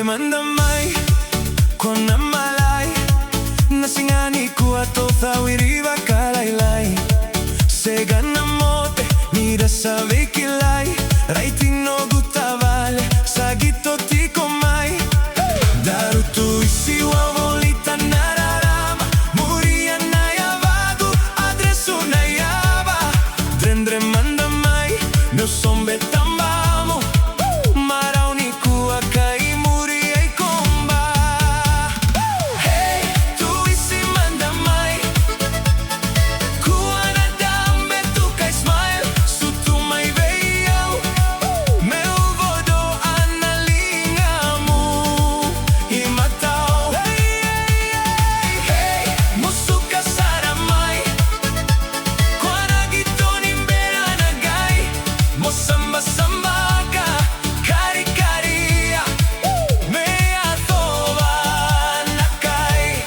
manda mai Kung namalay Nasingani ko ato thawiriba kalaylay Segan na mote Nida sa vikilay Raiting no gutavale Sagito ti komay Darutu isiwa volita nararama Muria na yavagu Adresu na yaba Drendre manda mai No sombe tambamo Marauni kuwa kai muri ay komba Hey, tu isi manda mai Kuwa na dambe tu kai smile Su tu mai veyaw Meu vodo analingamu Imataw Hey, musuka sara mai Kwa nagito nimbera nagay Mosamba samba ka Kari kariya Me atoba nakay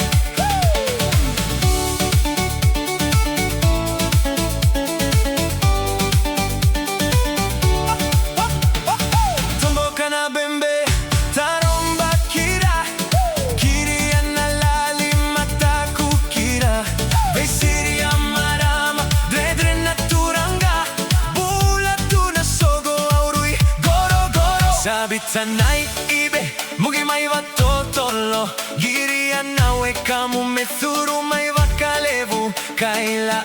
Tombo ka na bembe Taromba kira Kiriya na lalim mataku kira Vesiri amarama Dredre naturanga Bula tu na sogo aurui Goro goro Sabitanay ibe Mugi mai va totolo Giriya nawe kamu methuru mai va kalevu Kaila